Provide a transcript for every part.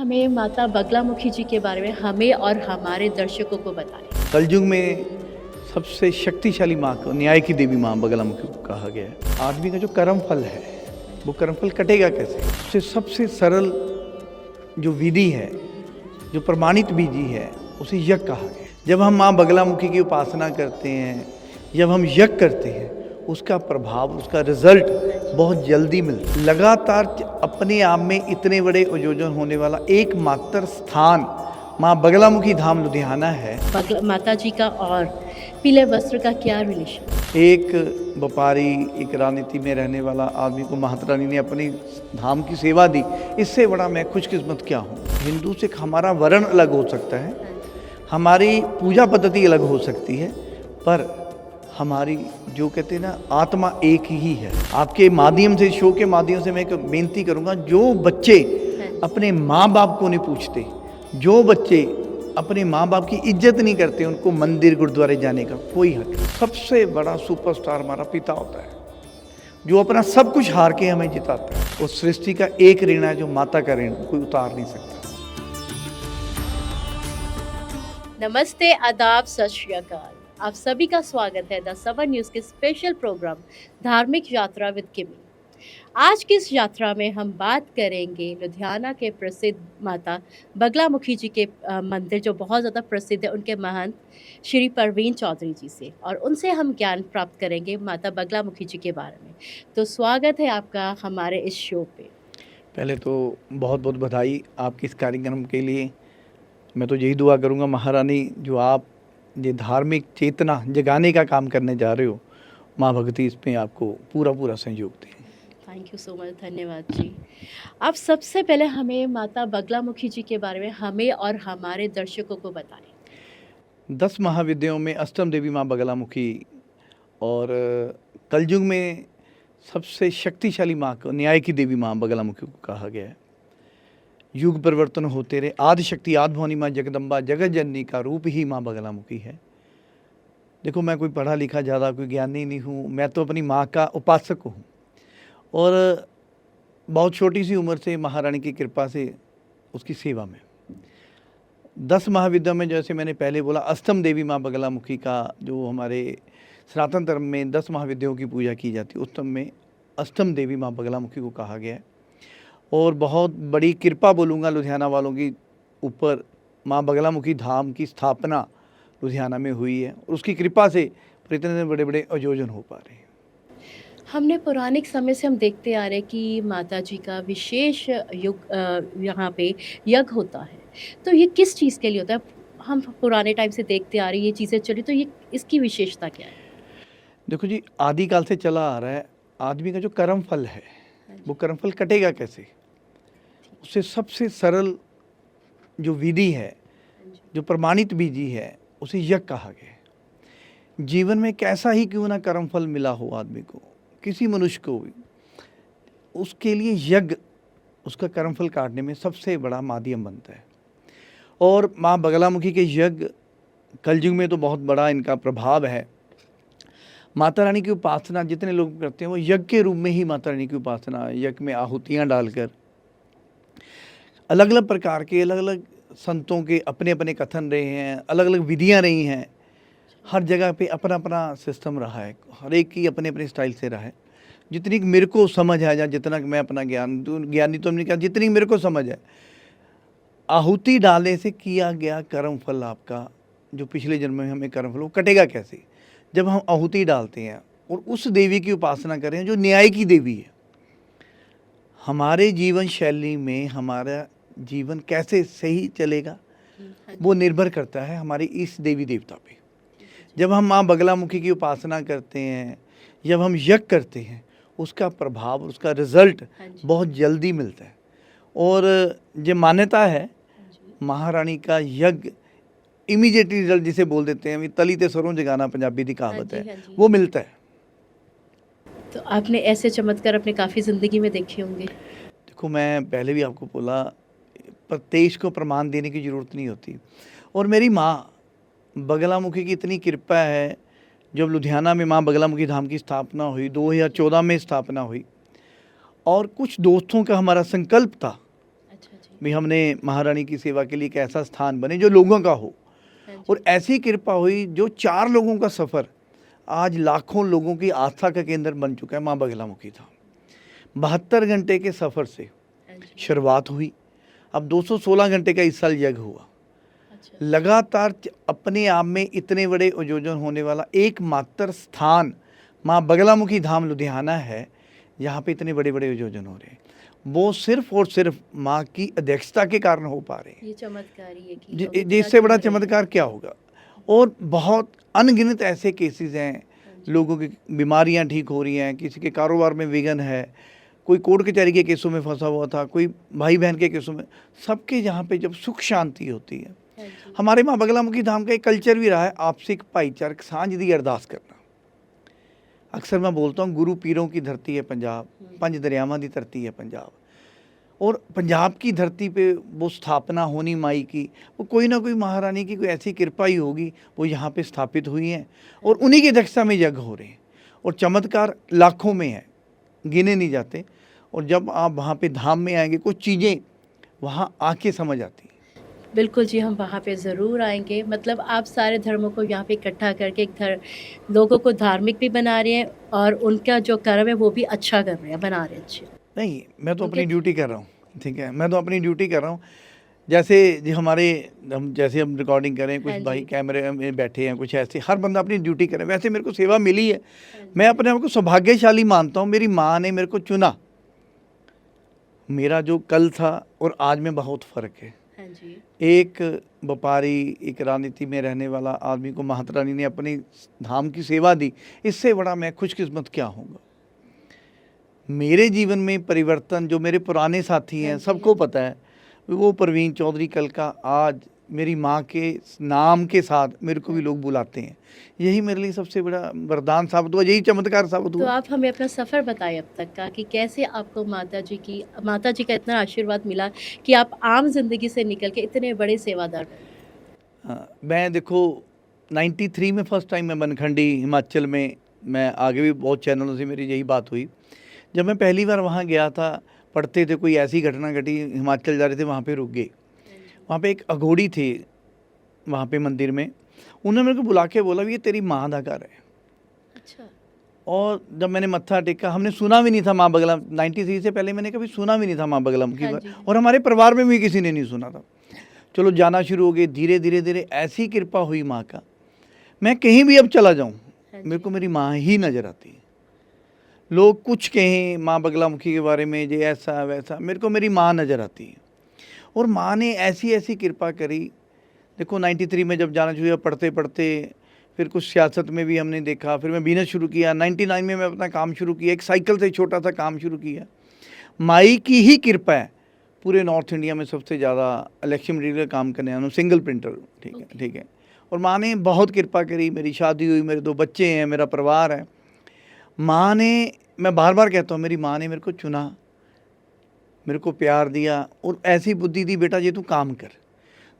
हमें माता बगलामुखी जी के बारे में हमें और हमारे दर्शकों को बताएं। कलयुग में सबसे शक्तिशाली माँ को न्याय की देवी माँ बगलामुखी को कहा गया है। आदमी का जो कर्म फल है वो कर्म फल कटेगा कैसे? उससे सबसे सरल जो विधि है, जो प्रमाणित विधि है, उसे यज्ञ कहा गया है। जब हम माँ बगलामुखी की उपासना करते हैं, जब हम यज्ञ करते हैं, उसका प्रभाव, उसका रिजल्ट बहुत जल्दी मिलता है। लगातार अपने आप में इतने बड़े आयोजन होने वाला एकमात्र स्थान माँ बगलामुखी धाम लुधियाना है। माता जी का और पीले वस्त्र का क्या रिलेशन? एक व्यापारी, एक राजनीति में रहने वाला आदमी को माता रानी ने अपनी धाम की सेवा दी, इससे बड़ा मैं खुशकिस्मत क्या हूँ। हिंदू से हमारा वर्ण अलग हो सकता है, हमारी पूजा पद्धति अलग हो सकती है, पर हमारी जो कहते हैं ना आत्मा एक ही है। आपके माध्यम से, शो के माध्यम से मैं एक बेनती करूँगा, जो बच्चे अपने माँ बाप को नहीं पूछते, जो बच्चे अपने माँ बाप की इज्जत नहीं करते, उनको मंदिर गुरुद्वारे जाने का कोई हक नहीं। सबसे बड़ा सुपरस्टार हमारा पिता होता है, जो अपना सब कुछ हार के हमें जिताता है। उस सृष्टि का एक ऋण है जो माता का ऋण कोई उतार नहीं सकता। नमस्ते, आदाब, सत श्री अकाल। आप सभी का स्वागत है द सबर न्यूज़ के स्पेशल प्रोग्राम धार्मिक यात्रा विद किमी। आज की इस यात्रा में हम बात करेंगे लुधियाना के प्रसिद्ध माता बगलामुखी जी के मंदिर जो बहुत ज़्यादा प्रसिद्ध है, उनके महंत श्री परवीन चौधरी जी से, और उनसे हम ज्ञान प्राप्त करेंगे माता बगलामुखी जी के बारे में। तो स्वागत है आपका हमारे इस शो पे। पहले तो बहुत बहुत बधाई आपके इस कार्यक्रम के लिए। मैं तो यही दुआ करूँगा महारानी, जो आप ये धार्मिक चेतना जगाने का काम करने जा रहे हो, माँ भगवती इसमें आपको पूरा पूरा सहयोग दें। थैंक यू सो मच, धन्यवाद जी। आप सबसे पहले हमें माता बगलामुखी जी के बारे में हमें और हमारे दर्शकों को बताएं। 10 महाविद्याओं में अष्टम देवी माँ बगलामुखी और कलयुग में सबसे शक्तिशाली माँ को न्याय की देवी माँ बगलामुखी को कहा गया है। युग परिवर्तन होते रहे, आदिशक्ति आदिभवानी माँ जगदम्बा जगत जननी का रूप ही माँ बगलामुखी है। देखो, मैं कोई पढ़ा लिखा ज़्यादा कोई ज्ञानी नहीं हूँ, मैं तो अपनी माँ का उपासक हूँ और बहुत छोटी सी उम्र से महारानी की कृपा से उसकी सेवा में 10 महाविद्या में, जैसे मैंने पहले बोला, अष्टम देवी माँ बगलामुखी का जो हमारे सनातन धर्म में 10 महाविद्याओं की पूजा की जाती है, उस में अष्टम देवी माँ बगलामुखी को कहा गया है। और बहुत बड़ी कृपा बोलूँगा लुधियाना वालों की ऊपर, माँ बगलामुखी धाम की स्थापना लुधियाना में हुई है और उसकी कृपा से इतने बड़े बड़े आयोजन हो पा रहे हैं। हमने पौराणिक समय से हम देखते आ रहे कि माता जी का विशेष यहाँ पे यज्ञ होता है। तो ये किस चीज़ के लिए होता है? हम पुराने टाइम से देखते आ रहे ये चीज़ें चली, तो ये इसकी विशेषता क्या है? देखो जी, आदिकाल से चला आ रहा है, आदमी का जो कर्म फल है वो कर्म फल कटेगा कैसे? उससे सबसे सरल जो विधि है, जो प्रमाणित विधि है, उसे यज्ञ कहा गया है। जीवन में कैसा ही क्यों ना कर्म फल मिला हो आदमी को, किसी मनुष्य को भी, उसके लिए यज्ञ उसका कर्म फल काटने में सबसे बड़ा माध्यम बनता है। और माँ बगलामुखी के यज्ञ कलयुग में तो बहुत बड़ा इनका प्रभाव है। माता रानी की उपासना जितने लोग करते हैं वो यज्ञ के रूप में ही माता रानी की उपासना, यज्ञ में आहुतियाँ डालकर, अलग अलग प्रकार के अलग अलग संतों के अपने अपने कथन रहे हैं, अलग अलग विधियाँ रही हैं। हर जगह पे अपना अपना सिस्टम रहा है, हर एक की अपने अपने स्टाइल से रहा है। जितनी मेरे को समझ है, या जितना मैं अपना ज्ञानी तो हमने कहा, जितनी मेरे को समझ है, आहुति डालने से किया गया कर्म फल आपका जो पिछले जन्म में हमें कर्म फल, वो कटेगा कैसे? जब हम आहुति डालते हैं और उस देवी की उपासना करें जो न्याय की देवी है। हमारे जीवन शैली में हमारा जीवन कैसे सही चलेगा वो निर्भर करता है हमारी इस देवी देवता पे। जब हम माँ बगलामुखी की उपासना करते हैं, जब हम यज्ञ करते हैं, उसका प्रभाव, उसका रिजल्ट बहुत जल्दी मिलता है। और ये मान्यता है महारानी का यज्ञ इमीडिएटली रिजल्ट जिसे बोल देते हैं, तली ते सरों जगाना पंजाबी की कहावत है, वो मिलता है। तो आपने ऐसे चमत्कार अपने काफ़ी ज़िंदगी में देखे होंगे। देखो, मैं पहले भी आपको बोला, प्रत्येक को प्रमाण देने की ज़रूरत नहीं होती। और मेरी माँ बगलामुखी की इतनी कृपा है, जब लुधियाना में माँ बगलामुखी धाम की स्थापना हुई, 2014 में स्थापना हुई, और कुछ दोस्तों का हमारा संकल्प था। भी हमने महारानी की सेवा के लिए एक ऐसा स्थान बने जो लोगों का हो। हाँ जी। और ऐसी कृपा हुई, जो 4 लोगों का सफ़र आज लाखों लोगों की आस्था का केंद्र बन चुका है। माँ बगलामुखी धाम 72 घंटे के सफ़र से हाँ जी। शुरुआत हुई, अब 216 घंटे का इस साल यज्ञ हुआ। अच्छा। लगातार अपने आप में इतने बड़े आयोजन होने वाला एकमात्र स्थान माँ बगलामुखी धाम लुधियाना है, जहाँ पे इतने बड़े बड़े आयोजन हो रहे हैं। वो सिर्फ और सिर्फ माँ की अध्यक्षता के कारण हो पा रहे हैं। ये चमत्कार ही है कि जी, लोग जी, इतना इससे बड़ा जुड़ रहे हैं। चमत्कार क्या होगा। और बहुत अनगिनत ऐसे केसेस हैं, लोगों की बीमारियां ठीक हो रही हैं, किसी के कारोबार में विघ्न है, कोई कोर्ट कचहरी के केसों में फंसा हुआ था, कोई भाई बहन के केसों में, सबके जहाँ पे जब सुख शांति होती है। हाँ जी। हमारे माँ बगलामुखी धाम का एक कल्चर भी रहा है, आपसी भाईचारक सांझ दी अरदास करना। अक्सर मैं बोलता हूँ, गुरु पीरों की धरती है पंजाब, 5 दरियावां की धरती है पंजाब। और पंजाब की धरती पे वो स्थापना होनी माई की, वो कोई ना कोई महारानी की कोई ऐसी कृपा ही होगी, वो यहाँ पे स्थापित हुई हैं और उन्हीं की अध्यक्षता में यज्ञ हो रहे हैं। और चमत्कार लाखों में है, गिने नहीं जाते। और जब आप वहाँ पे धाम में आएंगे, कुछ चीज़ें वहाँ आके समझ आती हैं। बिल्कुल जी, हम वहाँ पे ज़रूर आएँगे। मतलब आप सारे धर्मों को यहाँ पे इकट्ठा करके एक लोगों को धार्मिक भी बना रहे हैं और उनका जो कर्म है वो भी अच्छा कर रहे हैं, बना रहे हैं अच्छे। नहीं, मैं तो उनके अपनी ड्यूटी कर रहा हूँ, ठीक है, मैं तो अपनी ड्यूटी कर रहा हूँ। जैसे जो जैसे हम रिकॉर्डिंग करें, कुछ हाँ जी। भाई कैमरे में बैठे हैं, कुछ ऐसे, हर बंदा अपनी ड्यूटी करे। वैसे मेरे को सेवा मिली है, हाँ जी। मैं अपने आप को सौभाग्यशाली मानता हूँ। मेरी माँ ने मेरे को चुना। मेरा जो कल था और आज में बहुत फ़र्क है। हाँ जी। एक व्यापारी, एक राजनीति में रहने वाला आदमी को माता रानी ने अपनी धाम की सेवा दी, इससे बड़ा मैं खुशकिस्मत क्या होऊंगा। मेरे जीवन में परिवर्तन, जो मेरे पुराने साथी हैं, हाँ जी, सबको पता है। वो प्रवीण चौधरी कल का आज मेरी माँ के नाम के साथ मेरे को भी लोग बुलाते हैं। यही मेरे लिए सबसे बड़ा वरदान साबित हुआ, यही चमत्कार साबित तो हुआ। आप हमें अपना सफ़र बताएँ अब तक का कि कैसे आपको माता जी का इतना आशीर्वाद मिला कि आप आम ज़िंदगी से निकल के इतने बड़े सेवादार बने? हाँ, मैं देखो 93 में फर्स्ट टाइम मैं बनखंडी हिमाचल में, मैं आगे भी बहुत चैनलों से मेरी यही बात हुई। जब मैं पहली बार वहाँ गया था, पढ़ते थे, कोई ऐसी घटना घटी, हिमाचल जा रहे थे, वहाँ पे रुक गए। वहाँ पे एक अघोड़ी थी, वहाँ पे मंदिर में, उन्होंने मेरे को बुला के बोला, ये तेरी माँ का घर है। अच्छा। और जब मैंने मत्था टेका, हमने सुना भी नहीं था माँ बगला, 93 से पहले मैंने कभी सुना भी नहीं था माँ बगलामुखी हाँ का, जी। और हमारे परिवार में भी किसी ने नहीं सुना था। चलो जाना शुरू हो गए, धीरे धीरे धीरे ऐसी कृपा हुई माँ का, मैं कहीं भी अब चला जाऊँ, हाँ मेरे जी। को मेरी माँ ही नज़र आती है। लोग कुछ कहें माँ बगलामुखी के बारे में, जे ऐसा वैसा, मेरे को मेरी माँ नज़र आती है। और माँ ने ऐसी ऐसी कृपा करी। देखो 93 में जब जाना शुरू हुआ, पढ़ते पढ़ते फिर कुछ सियासत में भी हमने देखा, फिर मैं बिजनेस शुरू किया। 99 में मैं अपना काम शुरू किया, एक साइकिल से छोटा सा काम शुरू किया। माई की ही कृपा है, पूरे नॉर्थ इंडिया में सबसे ज़्यादा इलेक्शन मटीरियल काम करने वाला, सिंगल प्रिंटर, ठीक है, ठीक है। और माँ ने बहुत कृपा करी, मेरी शादी हुई, मेरे 2 बच्चे हैं, मेरा परिवार है। माँ ने, मैं बार बार कहता हूँ, मेरी माँ ने मेरे को चुना, मेरे को प्यार दिया और ऐसी बुद्धि दी, बेटा ये तू काम कर।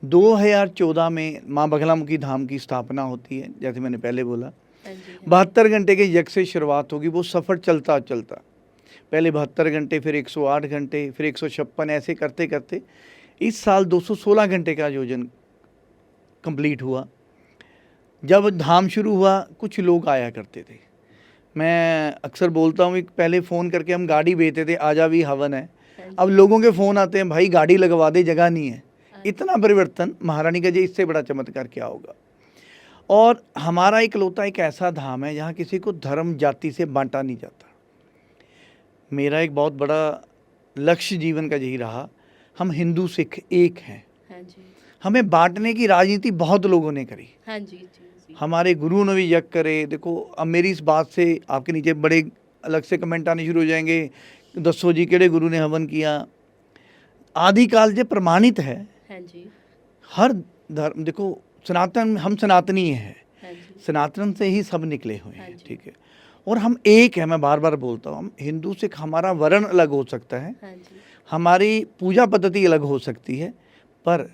2014 में माँ बगलामुखी धाम की स्थापना होती है, जैसे मैंने पहले बोला। हाँ जी। 72 घंटे के यज्ञ से शुरुआत होगी, वो सफ़र चलता चलता, पहले 72 घंटे, फिर 108 घंटे, फिर 156, ऐसे करते करते इस साल 216 घंटे का आयोजन कंप्लीट हुआ। जब धाम शुरू हुआ, कुछ लोग आया करते थे। मैं अक्सर बोलता हूँ, पहले फ़ोन करके हम गाड़ी भेजते थे, आजा भी हवन है। हाँ जी। अब लोगों के फ़ोन आते हैं, भाई गाड़ी लगवा दे, जगह नहीं है। इतना परिवर्तन महारानी का, जी इससे बड़ा चमत्कार क्या होगा। और हमारा इकलौता एक ऐसा धाम है जहाँ किसी को धर्म जाति से बांटा नहीं जाता। मेरा एक बहुत बड़ा लक्ष्य जीवन का यही रहा, हम हिंदू सिख एक हैं। हाँ जी। हमें बांटने की राजनीति बहुत लोगों ने करी, हाँ जी, जी, जी। हमारे गुरुओं ने भी यज्ञ करे। देखो अब मेरी इस बात से आपके नीचे बड़े अलग से कमेंट आने शुरू हो जाएंगे, दसो जी केड़े गुरु ने हवन किया। आदिकाल से प्रमाणित है, हाँ जी। हर धर्म, देखो सनातन, हम सनातनी हैं, हाँ जी। सनातन से ही सब निकले हुए हाँ हैं, जी। ठीक है। और हम एक है, मैं बार बार बोलता हूँ, हम हिंदू सिख, हमारा वर्ण अलग हो सकता है, हाँ जी। हमारी पूजा पद्धति अलग हो सकती है, पर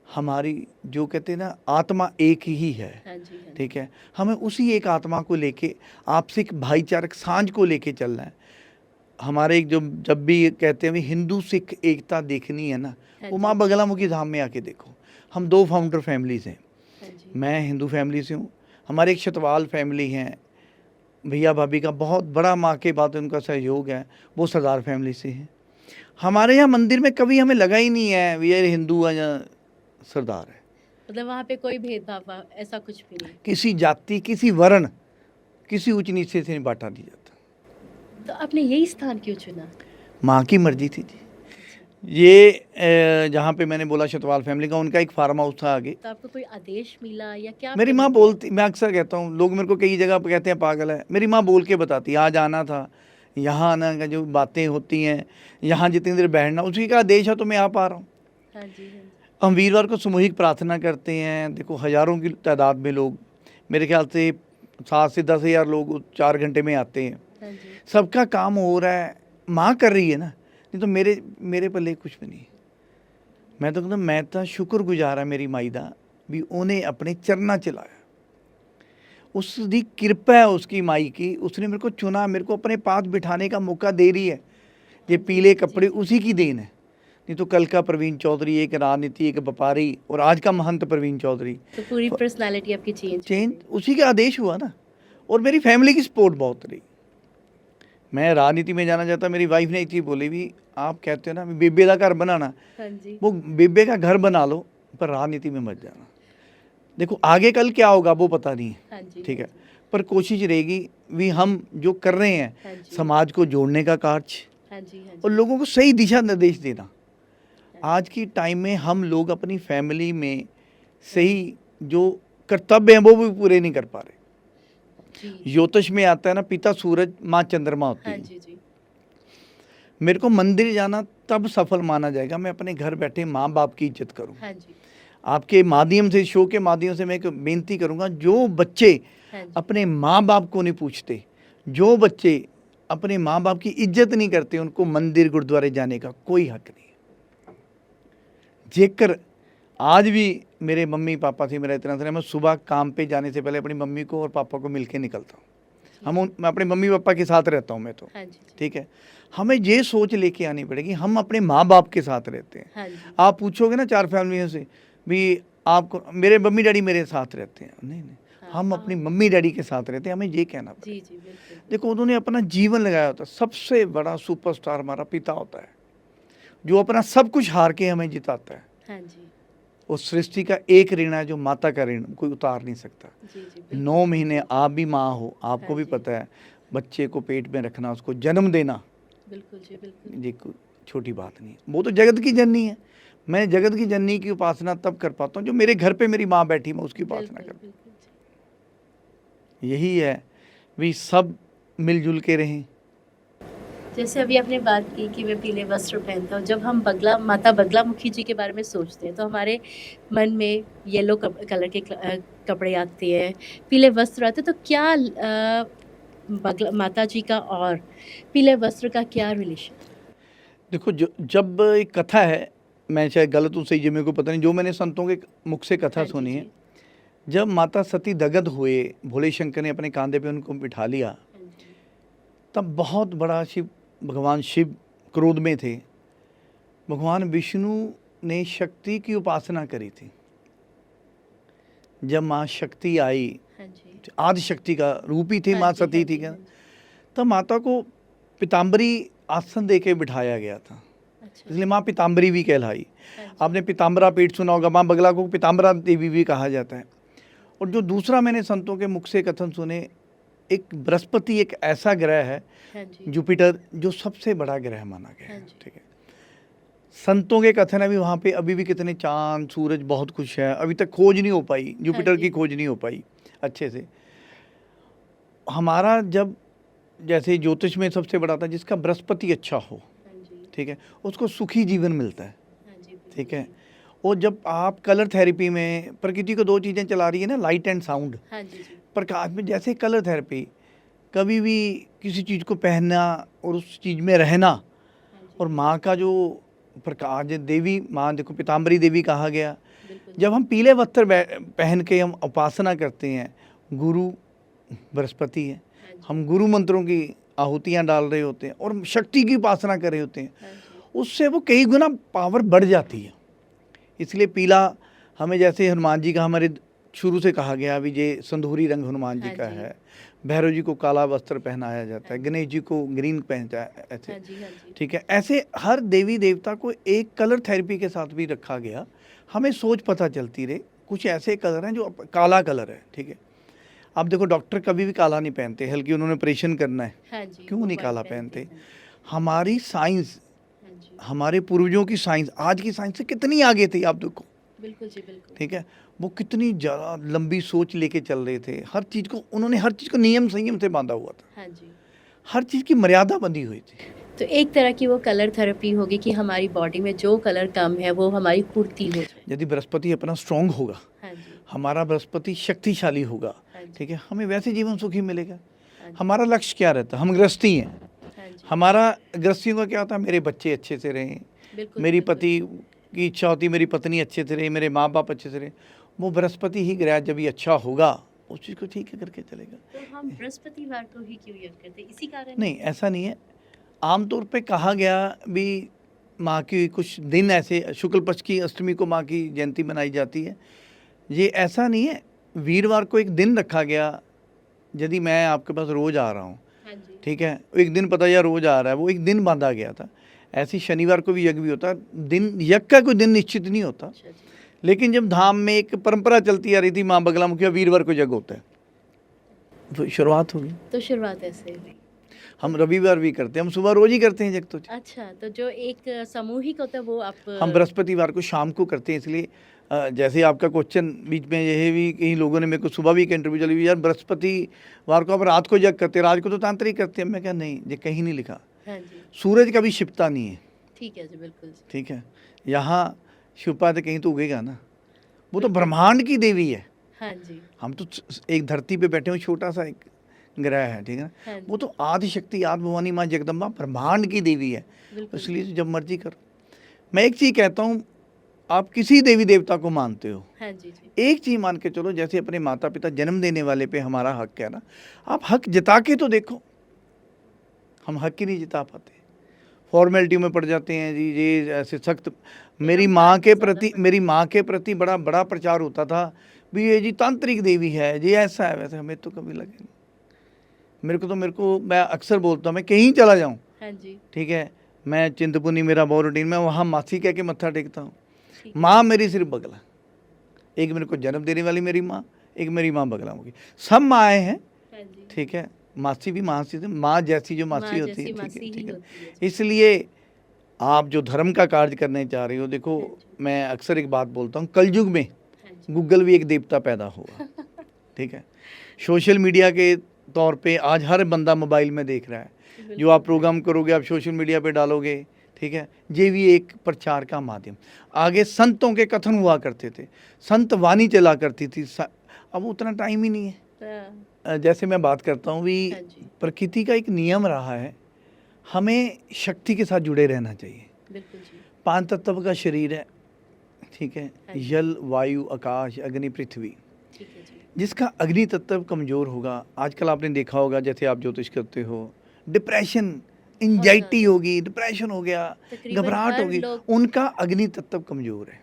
हमारी जो कहते हैं ना, आत्मा एक ही है, हाँ जी। हाँ जी। ठीक है। हमें उसी एक आत्मा को लेके, आपसी भाईचारक सांझ को लेके चलना है। हमारे एक जो जब भी कहते हैं भी हिंदू सिख एकता देखनी है ना, वो माँ बगलामुखी धाम में आके देखो। हम 2 फाउंडर फैमिलीज हैं। मैं हिंदू फैमिली से हूँ, हमारे एक शतवाल फैमिली हैं, भैया भाभी का बहुत बड़ा माँ के बाद उनका सहयोग है, वो सरदार फैमिली से हैं। हमारे यहाँ मंदिर में कभी हमें लगा ही नहीं है ये हिंदू है या सरदार है। मतलब वहाँ पे कोई भेदभाव ऐसा कुछ भी नहीं। किसी जाति, किसी वर्ण, किसी ऊंच नीचे से नहीं बांटा नहीं जाता। तो आपने यही स्थान क्यों चुना? माँ की मर्जी थी जी। ये जहाँ पे मैंने बोला शतवाल फैमिली का, उनका एक फार्म हाउस था आगे। तो आपको कोई आदेश मिला या क्या? मेरी माँ बोलती, मैं अक्सर कहता हूँ, लोग मेरे को कई जगह पे कहते हैं पागल है, मेरी माँ बोल के बताती, आज आना था, यहाँ आना का जो बातें होती हैं, यहाँ जितनी देर बैठना, उसी का आदेश है तो मैं आ पा रहा हूँ। हाँ जी, हाँ जी। हम वीरवार को सामूहिक प्रार्थना करते हैं। देखो हज़ारों की तादाद में लोग, मेरे ख्याल से 7 से 10 हज़ार लोग 4 घंटे में आते हैं। हाँ जी। सबका काम हो रहा है, माँ कर रही है ना, नहीं तो मेरे पल्ले कुछ भी नहीं। मैं तो कहता मैं तो शुक्रगुजार है मेरी माई दा भी उन्हें अपने चरना चलाया। उसकी कृपा है उसकी माई की, उसने मेरे को चुना, मेरे को अपने पास बिठाने का मौका दे रही है। ये पीले कपड़े उसी की देन है, नहीं तो कल का प्रवीण चौधरी, एक राजनीति, एक व्यापारी, और आज का महंत प्रवीण चौधरी। तो पूरी पर्सनालिटी आपकी चेंज उसी का आदेश हुआ ना। और मेरी फैमिली की सपोर्ट बहुत रही। मैं राजनीति में जाना चाहता, मेरी वाइफ ने एक चीज़ बोली भी, आप कहते हो ना बेबे का घर बनाना, हाँ जी। वो बेबे का घर बना लो पर राजनीति में मत जाना। देखो आगे कल क्या होगा वो पता नहीं है, हाँ जी। ठीक है, पर कोशिश रहेगी भी हम जो कर रहे हाँ हैं जी। समाज को जोड़ने का कार्य हाँ जी, हाँ जी। और लोगों को सही दिशा निर्देश देना। आज की टाइम में हम लोग अपनी फैमिली में सही जो कर्तव्य हैं वो भी पूरे नहीं कर पा रहे। जी। ज्योतिष में आता है ना, पिता सूरज, माँ चंद्रमा होती हाँ है। जी, जी। मेरे को मंदिर जाना तब सफल माना जाएगा मैं अपने घर बैठे माँ बाप की इज्जत करूँ। हाँ जी। आपके माध्यम से, शो के माध्यम से मैं एक बेनती करूँगा, जो बच्चे हाँ जी। अपने माँ बाप को नहीं पूछते, जो बच्चे अपने माँ बाप की इज्जत नहीं करते, उनको मंदिर गुरुद्वारे जाने का कोई हक नहीं है। जेकर आज भी मेरे मम्मी पापा से मेरा इतना तरह, मैं सुबह काम पे जाने से पहले अपनी मम्मी को और पापा को मिल के निकलता हूँ। मैं अपने मम्मी पापा के साथ रहता हूँ मैं तो, हाँ जी, जी। ठीक है। हमें ये सोच लेके आनी पड़ेगी, हम अपने माँ बाप के साथ रहते हैं। हाँ जी। आप पूछोगे ना 4 फैमिलियों से भी आपको, मेरे मम्मी डैडी मेरे साथ रहते हैं, नहीं नहीं, हम अपनी मम्मी डैडी के साथ रहते हैं, हमें ये कहना पड़ेगा। जी, जी, बिल्कुल। देखो उन्होंने अपना जीवन लगाया होता है। सबसे बड़ा सुपरस्टार हमारा पिता होता है, जो अपना सब कुछ हार के हमें जिताता है। हाँ जी। उस सृष्टि का एक ऋण है जो माता का ऋण कोई उतार नहीं सकता। जी, जी, बिल्कुल। 9 महीने आप भी माँ हो, आपको हाँ भी जी। पता है, बच्चे को पेट में रखना, उसको जन्म देना, बिल्कुल जी, बिल्कुल। ये कोई छोटी बात नहीं है। वो तो जगत की जननी है। मैं जगत की जननी की उपासना तब कर पाता हूँ जो मेरे घर पे मेरी माँ बैठी, मैं उसकी उपासना बिल्कुल, करता बिल्कुल जी। हूँ। यही है, भी सब मिलजुल के रहें। जैसे अभी आपने बात की कि मैं पीले वस्त्र पहनता हूँ, जब हम माता बगलामुखी जी के बारे में सोचते हैं तो हमारे मन में येलो कलर के कपड़े आते हैं, पीले वस्त्र आते हैं। तो क्या माता जी का और पीले वस्त्र का क्या रिलेशन? देखो जब एक कथा है, मैं चाहे गलत हूँ सही जी मेरे को पता नहीं, जो मैंने संतों के मुख से कथा हाँ जी, सुनी है, जी। जब माता सती दगद हुए, भोले शंकर ने अपने कांधे पे उनको बिठा लिया, हाँ जी। तब बहुत बड़ा भगवान शिव क्रोध में थे। भगवान विष्णु ने शक्ति की उपासना करी थी। जब माँ शक्ति आई, हाँ जी। आदि शक्ति का रूप ही थी, हाँ माँ जी, सती हाँ थी जी, क्या, हाँ जी। तब माता को पीताम्बरी आसन दे के बिठाया गया था, अच्छा। इसलिए माँ पीताम्बरी भी कहलाई। हाँ जी। आपने पीताम्बरा पीठ सुना होगा, माँ बगला को पीताम्बरा देवी भी कहा जाता है। और जो दूसरा मैंने संतों के मुख से कथन सुने, एक बृहस्पति एक ऐसा ग्रह है, हाँ जी। जुपिटर, जो सबसे बड़ा ग्रह माना गया हाँ है, जी। ठीक है। संतों के कथन है भी वहाँ पे अभी भी कितने चांद सूरज बहुत कुछ है, अभी तक खोज नहीं हो पाई, जुपिटर जी। की खोज नहीं हो पाई अच्छे से। हमारा जब जैसे ज्योतिष में सबसे बड़ा था जिसका बृहस्पति अच्छा हो, हाँ जी। ठीक है, उसको सुखी जीवन मिलता है, हाँ जी, बिल्कुल ठीक है। जी। और जब आप कलर थेरेपी में प्रकृति को 2 चीज़ें चला रही है ना, लाइट एंड साउंड, हाँ जी, जी। प्रकाश में, जैसे कलर थेरेपी, कभी भी किसी चीज़ को पहनना और उस चीज़ में रहना, हाँ जी। और माँ का जो प्रकाश, देवी माँ, देखो पीताम्बरी देवी कहा गया। बिल्कुल। जब हम पीले वस्त्र पहन के हम उपासना करते हैं, गुरु बृहस्पति है, हाँ जी। हम गुरु मंत्रों की आहुतियाँ डाल रहे होते हैं और शक्ति की उपासना कर रहे होते हैं, हाँ जी, उससे वो कई गुना पावर बढ़ जाती है। इसलिए पीला हमें, जैसे हनुमान जी का हमारे शुरू से कहा गया, अभी ये संधूरी रंग हनुमान जी हाँ का जी। है, भैरव जी को काला वस्त्र पहनाया जाता हाँ है, जी। गणेश जी को ग्रीन पहनता है, हाँ ऐसे, जी, हाँ जी। ठीक है। ऐसे हर देवी देवता को एक कलर थेरेपी के साथ भी रखा गया, हमें सोच पता चलती रहे। कुछ ऐसे कलर हैं जो काला कलर है, ठीक है। आप देखो डॉक्टर कभी भी काला नहीं पहनते, हल्की उन्होंने ऑपरेशन करना है, हाँ जी, क्यों वो नहीं व्हाइट काला पहनते पहनते। हैं। हमारी साइंस, हाँ जी, हमारे पूर्वजों की साइंस आज की साइंस से कितनी आगे थी, आप देखो, बिल्कुल जी, बिल्कुल। ठीक है। वो कितनी ज़्यादा लंबी सोच लेके चल रहे थे, हर चीज़ को उन्होंने, हर चीज़ को नियम संयम से बांधा हुआ था, हाँ जी। हर चीज़ की मर्यादा बंधी हुई थी। तो एक तरह की वो कलर थेरेपी होगी कि हमारी बॉडी में जो कलर कम है वो हमारी पूर्ति हो जाए। यदि बृहस्पति अपना स्ट्रांग होगा, हाँ जी, हमारा बृहस्पति शक्तिशाली होगा, हाँ जी, ठीक है, हमें वैसे जीवन सुखी मिलेगा। हाँ जी, हमारा लक्ष्य क्या रहता है, हम गृहस्थी हैं, हाँ जी, हमारा गृहस्थियों का क्या होता है, मेरे बच्चे अच्छे से रहें, बिल्कुल जी, मेरी बिल्कुल। पति की इच्छा होती है मेरी पत्नी अच्छे से रहे, मेरे माँ बाप अच्छे से रहे। वो बृहस्पति ही ग्रह जब ये अच्छा होगा, उस चीज़ को ठीक है करके चलेगा। तो हम बृहस्पतिवार को ही क्यों याद करते हैं? इसी कारण? नहीं, ऐसा नहीं है। आमतौर पे कहा गया भी, माँ की कुछ दिन ऐसे, शुक्ल पक्ष की अष्टमी को माँ की जयंती मनाई जाती है। ये ऐसा नहीं है, वीरवार को एक दिन रखा गया। यदि मैं आपके पास रोज़ आ रहा हूँ, हाँ जी, ठीक है, एक दिन पता या रोज़ आ रहा है, वो एक दिन बांधा गया था। ऐसे ही शनिवार को भी यज्ञ भी होता है, दिन यज्ञ का कोई दिन निश्चित नहीं होता। अच्छा जी, लेकिन जब धाम में एक परंपरा चलती आ रही थी, माँ बगला मुखिया वीरवार को यज्ञ होता है, तो शुरुआत होगी। तो शुरुआत ऐसे हुई। हम रविवार भी करते हैं, हम सुबह रोज ही करते हैं यज्ञ तो। अच्छा, तो जो एक सामूहिक होता है वो आप हम बृहस्पतिवार को शाम को करते हैं, इसलिए जैसे आपका क्वेश्चन बीच में यह भी, कई लोगों ने मेरे को सुबह भी एक इंटरव्यू चली हुई, यार बृहस्पतिवार को आप रात को यज्ञ करते हैं, रात को तो तांत्रिक करते हैं। मैं क्या, नहीं, ये कहीं नहीं लिखा। हाँ जी, सूरज कभी छिपता नहीं है, ठीक है जी, बिल्कुल जी, ठीक है। यहाँ छिपा तो कहीं तो उगेगा ना, वो तो बिल्कुल। ब्रह्मांड की देवी है। हाँ जी, हम तो एक धरती पे बैठे हुए छोटा सा एक ग्रह है, ठीक है ना। हाँ जी, वो तो आदि शक्ति, आदि भवानी माँ जगदम्बा ब्रह्मांड की देवी है, बिल्कुल जी, इसलिए जब मर्जी करो। मैं एक चीज़ कहता हूँ, आप किसी देवी देवता को मानते हो, हाँ जी, जी, एक चीज़ मान के चलो, जैसे अपने माता पिता जन्म देने वाले पे हमारा हक है ना, आप हक जता के तो देखो। हम हक ही नहीं जता पाते, फॉर्मेलिटी में पड़ जाते हैं जी, ये ऐसे सख्त। मेरी माँ के प्रति, मेरी माँ के प्रति बड़ा बड़ा प्रचार होता था भी, ये जी तांत्रिक देवी है, ये ऐसा है वैसे। हमें तो कभी लगे नहीं। मेरे को मैं अक्सर बोलता हूँ, मैं कहीं चला जाऊँ, हाँ जी, ठीक है, मैं चिंतपुर्णी मेरा बहुत रूटीन, मैं वहाँ मासी कह के मत्था टेकता हूँ। ठीक, माँ मेरी सिर्फ बगला, एक मेरे को जन्म देने वाली मेरी माँ, एक मेरी माँ बगला होगी, सब माएँ हैं, हाँ जी, ठीक है। मासी भी माँ से, माँ जैसी जो मासी माँ होती जैसी है, ठीक मासी है, ही ठीक है। होती है जी। इसलिए आप जो धर्म का कार्य करने जा रहे हो, देखो हाँ जी, मैं अक्सर एक बात बोलता हूँ, कलयुग में हाँ जी, गूगल भी एक देवता पैदा हुआ, ठीक है। सोशल मीडिया के तौर पे आज हर बंदा मोबाइल में देख रहा है, जो बिल्कुल, आप प्रोग्राम करोगे आप सोशल मीडिया पे डालोगे, ठीक है। ये भी एक प्रचार का माध्यम। आगे संतों के कथन हुआ करते थे, संत वाणी चला करती थी, अब उतना टाइम ही नहीं है। हाँ जैसे मैं बात करता हूँ भी, हाँ जी, प्रकृति का एक नियम रहा है, हमें शक्ति के साथ जुड़े रहना चाहिए। बिल्कुल जी, 5 तत्व का शरीर है, ठीक है, हाँ जी। जल वायु आकाश अग्नि पृथ्वी। ठीक है जी, जिसका अग्नि तत्व कमज़ोर होगा, आजकल आपने देखा होगा, जैसे आप ज्योतिष करते हो, डिप्रेशन, एंजाइटी ज़्यादा। होगी, डिप्रेशन हो गया, तकरीबन घबराहट हर होगी, लोग, उनका अग्नि तत्व कमज़ोर है।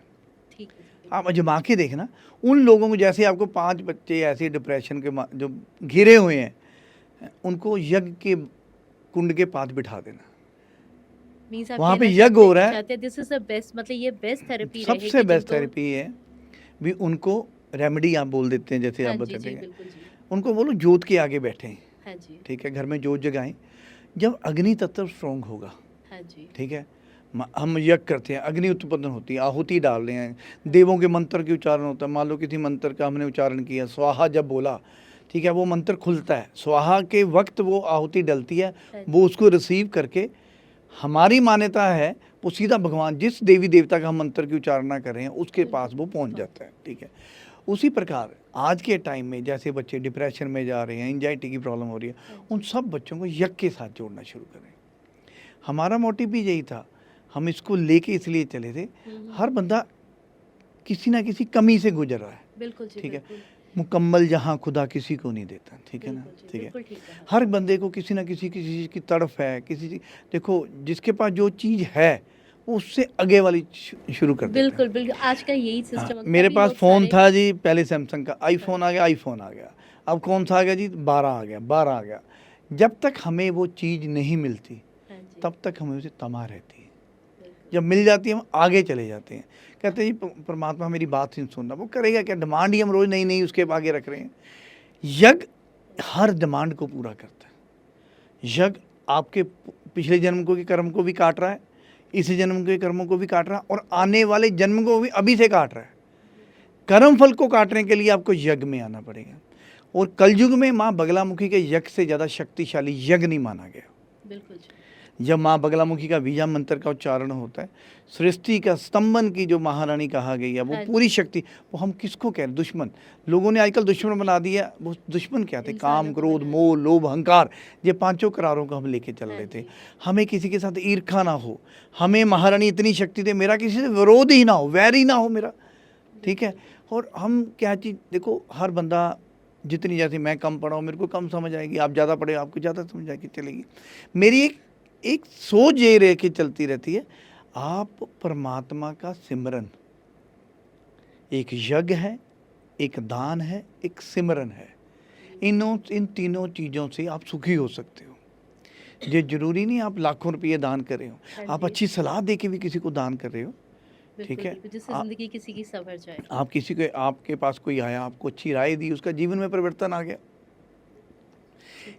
ठीक है जी, आप अजमा के देखना, उन लोगों को, जैसे आपको 5 बच्चे ऐसे डिप्रेशन के जो घिरे हुए हैं, उनको यज्ञ के कुंड के पास बिठा देना, मीन्स आप वहाँ पे कहना यज्ञ हो रहा है। चाहते हैं दिस इज द बेस्ट, मतलब ये बेस्ट थेरेपी सबसे रहेगी बेस्ट जिनको। थेरेपी है भी, उनको रेमेडी आप बोल देते हैं, जैसे हाँ आप जी, बताते जी, हैं, बिल्कुल जी, उनको बोलो जोत के आगे बैठें, हाँ जी, ठीक है, घर में जोत जगाएं। जब अग्नि तत्व स्ट्रॉन्ग होगा, हाँ जी, ठीक है, हम यज्ञ करते हैं, अग्नि उत्पन्न होती है, आहुति डाल रहे हैं, देवों के मंत्र के उच्चारण होता है। मान लो किसी मंत्र का हमने उच्चारण किया, स्वाहा जब बोला, ठीक है, वो मंत्र खुलता है, स्वाहा के वक्त वो आहुति डलती है, हाँ वो उसको रिसीव करके, हमारी मान्यता है वो सीधा भगवान, जिस देवी देवता का हम मंत्र की उच्चारणा कर रहे हैं, उसके पास वो पहुंच जाता है, ठीक है। उसी प्रकार आज के टाइम में जैसे बच्चे डिप्रेशन में जा रहे हैं, एंजाइटी की प्रॉब्लम हो रही है, उन सब बच्चों को यज्ञ के साथ जोड़ना शुरू करें। हमारा मोटिव भी यही था, हम इसको लेके इसलिए चले थे, हर बंदा किसी ना किसी कमी से गुजर रहा है, बिल्कुल जी, ठीक है। बिल्कुल। मुकम्मल जहाँ खुदा किसी को नहीं देता, ठीक है ना, ठीक है। बिल्कुल ठीक है। हर बंदे को किसी ना किसी चीज़ की तड़फ है, देखो जिसके पास जो चीज़ है वो उससे आगे वाली शुरू कर देता है। बिल्कुल बिल्कुल, आज का यही हाँ, सिस्टम है। मेरे तभी पास लोग फ़ोन सारे- था जी, पहले सैमसंग का, आईफोन आ गया, आईफोन आ गया, अब कौन सा आ गया जी, 12 आ गया, 12 आ गया। जब तक हमें वो चीज़ नहीं मिलती हाँ जी, तब तक हमें उसे तमा रहती है। बिल्कुल। जब मिल जाती है हम आगे चले जाते हैं, कहते हैं जी परमात्मा मेरी बात नहीं सुन रहा, वो करेगा क्या, डिमांड ही हम रोज़ नई नई उसके आगे रख रहे हैं। यज्ञ हर डिमांड को पूरा करता है। यज्ञ आपके पिछले जन्म को के कर्म को भी काट रहा है, इस जन्म के कर्मों को भी काट रहा है, और आने वाले जन्म को भी अभी से काट रहा है। कर्म फल को काटने के लिए आपको यज्ञ में आना पड़ेगा। और कलयुग में माँ बगलामुखी के यज्ञ से ज़्यादा शक्तिशाली यज्ञ नहीं माना गया। बिल्कुल जी। जब माँ बगलामुखी का बीजा मंत्र का उच्चारण होता है, सृष्टि का स्तंभन की जो महारानी कहा गई है, वो हाँ जी। पूरी शक्ति, वो हम किसको कह रहे हैं, दुश्मन। लोगों ने आजकल दुश्मन बना दिया। वो दुश्मन क्या थे, इंसानों काम को क्रोध बना मोह लोभ अहंकार, ये पांचों करारों को हम लेके चल हाँ रहे थे। जी। हमें किसी के साथ ईर्खा ना हो, हमें महारानी इतनी शक्ति दे, मेरा किसी से विरोध ही ना हो, वैर ही ना हो मेरा, ठीक है। और हम क्या चीज़, देखो हर बंदा जितनी, जैसे मैं कम पढ़ा हूँ मेरे को कम समझ आएगी, आप ज़्यादा पढ़े आपको ज़्यादा समझ आएगी, चलेगी। मेरी एक सोच ये रह के चलती रहती है, आप परमात्मा का सिमरन, एक यज्ञ है, एक दान है, एक सिमरन है, इन तीनों चीज़ों से आप सुखी हो सकते हो। ये जरूरी नहीं आप लाखों रुपये दान कर रहे हो, हाँ आप जी। अच्छी सलाह दे के भी किसी को दान कर रहे हो, ठीक बिल्कुल, है। बिल्कुल, जिससे आ- जिंदगी किसी की संवर जाए। आप किसी को, आपके पास कोई आया, आपको अच्छी राय दी, उसका जीवन में परिवर्तन आ गया।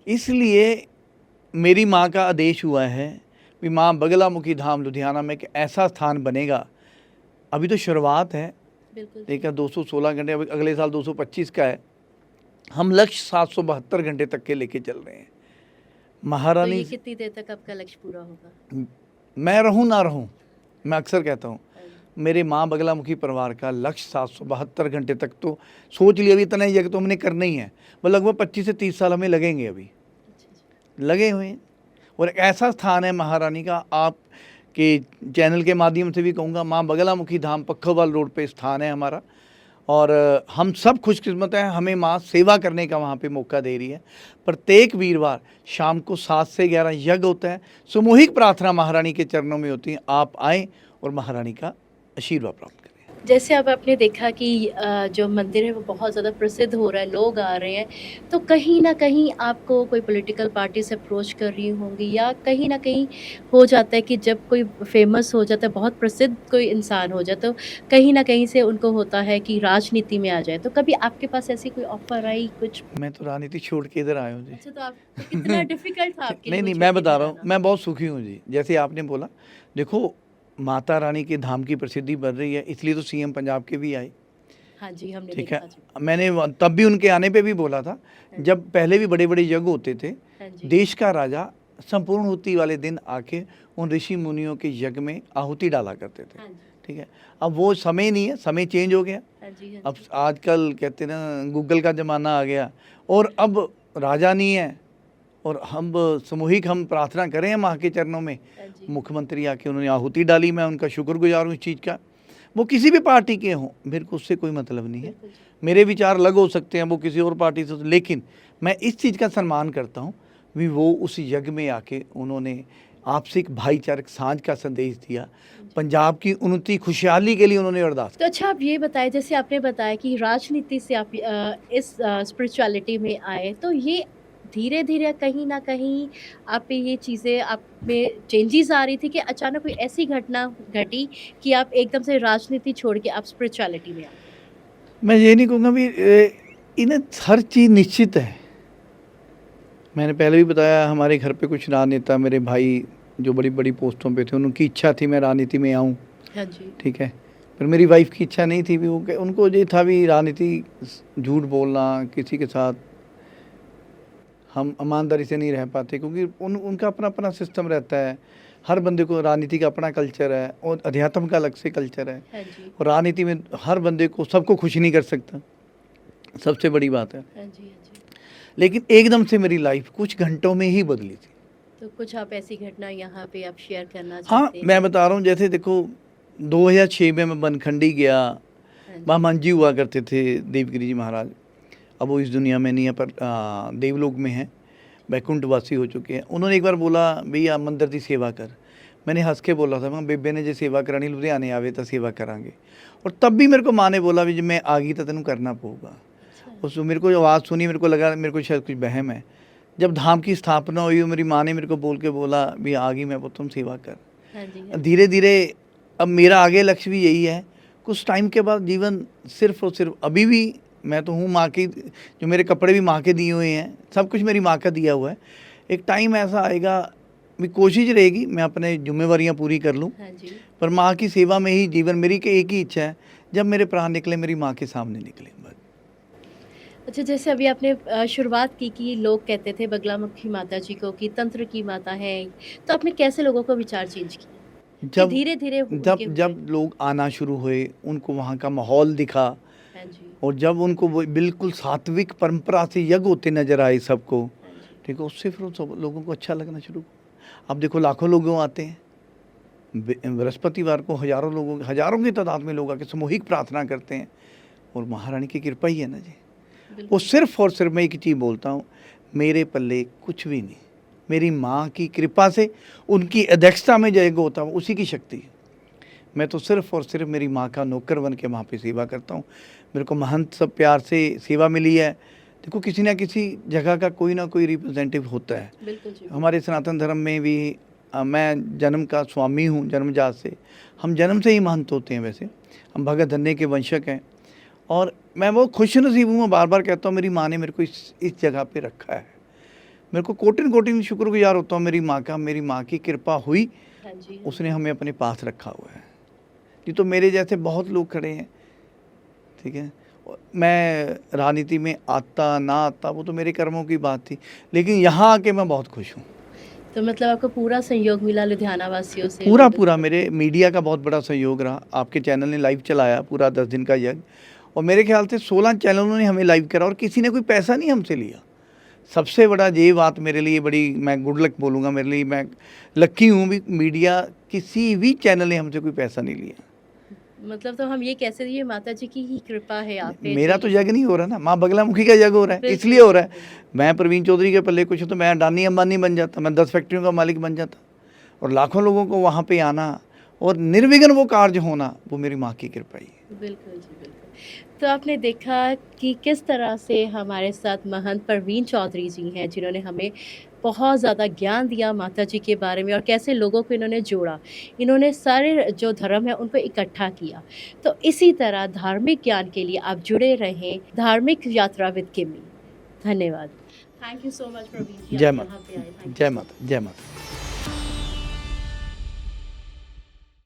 इसलिए मेरी माँ का आदेश हुआ है कि माँ बगलामुखी धाम लुधियाना में एक ऐसा स्थान बनेगा। अभी तो शुरुआत है, बिल्कुल जी। देखा 216 घंटे, अभी अगले साल 225 का है। हम लक्ष्य 772 घंटे तक के लेके चल रहे हैं। तो महारानी, ये कितनी देर तक आपका लक्ष्य पूरा होगा? मैं रहूं ना रहूं, मैं अक्सर कहता हूँ, हाँ जी। मेरे माँ बगलामुखी परिवार का लक्ष्य 772 घंटे तक तो सोच लिया। अभी इतना ही जगह तो हमने करना ही है, मतलब लगभग 25 से 30 साल हमें लगेंगे, अभी अच्छा जी। लगे हुए हैं। और एक ऐसा स्थान है महारानी का, आप के चैनल के माध्यम से भी कहूँगा, माँ बगलामुखी धाम पक्खोवाल रोड पे स्थान है हमारा। और हम सब खुशकिस्मत हैं, हमें माँ सेवा करने का वहाँ पे मौका दे रही है। प्रत्येक वीरवार शाम को 7 से 11 यज्ञ होता है, सामूहिक प्रार्थना महारानी के चरणों में होती है। आप आएँ और महारानी का आशीर्वाद प्राप्त करें। जैसे अब आपने देखा कि जो मंदिर है वो बहुत ज़्यादा प्रसिद्ध हो रहा है, लोग आ रहे हैं, तो कहीं न कहीं आपको कोई पॉलिटिकल पार्टी से अप्रोच कर रही होंगी, या कहीं न कहीं हो जाता है कि जब कोई फेमस हो जाता है, बहुत प्रसिद्ध कोई इंसान हो जाए, तो कहीं न कहीं से उनको होता है कि राजनीति में आ जाए। तो कभी आपके पास ऐसी कोई ऑफ़र आई कुछ? मैं तो राजनीति छोड़ के इधर आया हूँ जी। अच्छा, तो आप तो कितना डिफ़िकल्ट था आपके लिए नहीं वो नहीं, छोड़ मैं के बता इधर रहा हूँ, आना? मैं बहुत सुखी हूँ जी। जैसे आपने बोला, देखो माता रानी के धाम की प्रसिद्धि बढ़ रही है, इसलिए तो सीएम पंजाब के भी आए, हाँ जी, हमने ठीक है। देखा जी। मैंने तब भी उनके आने पे भी बोला था, हाँ जब पहले भी बड़े बड़े यज्ञ होते थे, हाँ जी। देश का राजा संपूर्ण होती वाले दिन आके उन ऋषि मुनियों के यज्ञ में आहुति डाला करते थे, हाँ जी। ठीक है। अब वो समय नहीं है, समय चेंज हो गया। हाँ जी, हाँ अब जी। आजकल कहते हैं ना, गूगल का ज़माना आ गया, और अब राजा नहीं है, और हम सामूहिक हम प्रार्थना करें माँ के चरणों में। हाँ जी। मुख्यमंत्री आके उन्होंने आहुति डाली, मैं उनका शुक्रगुजार हूँ इस चीज़ का। वो किसी भी पार्टी के हों, मेरे को उससे कोई मतलब नहीं है। बिल्कुल जी। मेरे विचार अलग हो सकते हैं, वो किसी और पार्टी से, लेकिन मैं इस चीज़ का सम्मान करता हूँ भी वो उस यज्ञ में आके उन्होंने आपसी एक भाईचारक साझ का संदेश दिया। पंजाब की उन्नति खुशहाली के लिए उन्होंने अरदास तो अच्छा, आप ये बताएं, जैसे आपने बताया कि राजनीति से आप इस स्पिरिचुअलिटी में आए, तो ये धीरे धीरे कहीं ना कहीं आप पे ये चीज़ें, आप में चेंजेस आ रही थी, कि अचानक कोई ऐसी घटना घटी कि आप एकदम से राजनीति छोड़ के आप स्पिरिचुअलिटी में आ गए? मैं ये नहीं कहूँगा भी इन्हें हर चीज़ निश्चित है। मैंने पहले भी बताया, हमारे घर पे कुछ राजनेता, मेरे भाई जो बड़ी बड़ी पोस्टों पे थे, उनकी इच्छा थी मैं राजनीति में आऊँ, हाँ जी। ठीक है। पर मेरी वाइफ की इच्छा नहीं थी भी, वो उनको ये था भी राजनीति, झूठ बोलना, किसी के साथ हम ईमानदारी से नहीं रह पाते, क्योंकि उनका अपना अपना सिस्टम रहता है। हर बंदे को राजनीति का अपना कल्चर है, और अध्यात्म का अलग से कल्चर है। हाँ जी। और राजनीति में हर बंदे को, सबको खुश नहीं कर सकता, सबसे बड़ी बात है। हाँ जी। हाँ जी। लेकिन एकदम से मेरी लाइफ कुछ घंटों में ही बदली थी। तो कुछ आप ऐसी घटना यहाँ पे आप शेयर करना हाँ, चाहते हैं? मैं बता रहा हूँ, जैसे देखो 2006 में मैं बनखंडी गया, हाँ जी। वहाँ मंजी हुआ करते थे देवगिरी जी महाराज। अब वो इस दुनिया में नहीं है, पर देवलोक में है, बैकुंठवासी हो चुके हैं। उन्होंने एक बार बोला भैया मंदिर की सेवा कर। मैंने हंस के बोला था, मैं बेबे ने जो सेवा करानी लुधियाने आवे तो सेवा करांगे। और तब भी मेरे को माँ ने बोला भी जब मैं आ गई तो तेन करना पड़ेगा। उस मेरे को आवाज़ सुनी, मेरे को लगा मेरे को शायद कुछ बहम है। जब धाम की स्थापना हुई मेरी माँ ने मेरे को बोल के बोला भी आ गई मैं, वो तुम सेवा कर। धीरे धीरे अब मेरा आगे लक्ष्य भी यही है। कुछ टाइम के बाद जीवन सिर्फ और सिर्फ, अभी भी मैं तो हूँ माँ की, जो मेरे कपड़े भी माँ के दिए हुए हैं, सब कुछ मेरी माँ का दिया हुआ है। एक टाइम ऐसा आएगा, भी कोशिश रहेगी मैं अपने जिम्मेवारियाँ पूरी कर लूँ, पर माँ की सेवा में ही जीवन, मेरी के एक ही इच्छा है जब मेरे प्राण निकले मेरी माँ के सामने निकले बस। अच्छा, जैसे अभी आपने शुरुआत की कि लोग कहते थे बगलामुखी माता जी को कि तंत्र की माता है, तो आपने कैसे लोगों को विचार चेंज किया? जब धीरे धीरे जब लोग आना शुरू हुए, उनको वहाँ का माहौल दिखा, और जब उनको वो बिल्कुल सात्विक परंपरा से यज्ञ होते नजर आए सबको, ठीक है, उससे फिर सब लोगों को अच्छा लगना शुरू। अब देखो लाखों लोग आते हैं, बृहस्पतिवार को हजारों की तादाद में लोग आके सामूहिक प्रार्थना करते हैं, और महारानी की कृपा ही है ना जी। वो सिर्फ और सिर्फ मैं एक चीज़ बोलता हूँ, मेरे पल्ले कुछ भी नहीं, मेरी माँ की कृपा से, उनकी अध्यक्षता में जो यज्ञ होता है उसी की शक्ति है। मैं तो सिर्फ और सिर्फ मेरी माँ का नौकर बन के वहाँ पे सेवा करता हूँ। मेरे को महंत सब प्यार से सेवा मिली है। देखो किसी ना किसी जगह का कोई ना कोई रिप्रेजेंटेटिव होता है। हमारे सनातन धर्म में भी मैं जन्म का स्वामी हूँ, जन्मजात से, हम जन्म से ही महंत होते हैं। वैसे हम भगत धन्य के वंशक हैं, और मैं वो खुश नसीब हूँ। मैं बार बार कहता हूँ मेरी माँ ने मेरे को इस जगह पे रखा है। मेरे को कोटिन कोटिन शुक्रगुजार होता हूँ मेरी माँ का। मेरी माँ की कृपा हुई, उसने हमें अपने पास रखा हुआ है। ये तो मेरे जैसे बहुत लोग खड़े हैं, ठीक है। मैं राजनीति में आता ना आता वो तो मेरे कर्मों की बात थी, लेकिन यहाँ आके मैं बहुत खुश हूँ। तो मतलब आपको पूरा सहयोग मिला लुधियाना वासियों से? पूरा मेरे मीडिया का बहुत बड़ा सहयोग रहा। आपके चैनल ने लाइव चलाया पूरा 10 दिन का यज्ञ, और मेरे ख्याल से 16 चैनलों ने हमें लाइव करा, और किसी ने कोई पैसा नहीं हमसे लिया। सबसे बड़ा ये बात मेरे लिए बड़ी, मैं गुड लक बोलूँगा, मेरे लिए मैं लक्की हूँ भी, मीडिया किसी भी चैनल ने हमसे कोई पैसा नहीं लिया। मतलब तो हम ये कैसे, ये माता जी की ही कृपा है आप पे। मेरा तो यज्ञ नहीं हो रहा ना, माँ बगलामुखी का यज्ञ हो रहा है, इसलिए हो रहा है। मैं प्रवीण चौधरी के पल्ले कुछ तो मैं अडानी अंबानी बन जाता, मैं 10 फैक्ट्रियों का मालिक बन जाता, और लाखों लोगों को वहाँ पे आना और निर्विघ्न वो कार्य होना, वो मेरी माँ की कृपा ही है। बिल्कुल जी, बिल्कुल। तो आपने देखा कि किस तरह से हमारे साथ महंत प्रवीण चौधरी जी हैं, जिन्होंने हमें बहुत ज़्यादा ज्ञान दिया माता जी के बारे में, और कैसे लोगों को इन्होंने जोड़ा। इन्होंने सारे जो धर्म है उनको इकट्ठा किया। तो इसी तरह धार्मिक ज्ञान के लिए आप जुड़े रहें धार्मिक यात्रा विद किमी। धन्यवाद। Thank you so much Praveen ji. जय माता, जय माता, जय माता।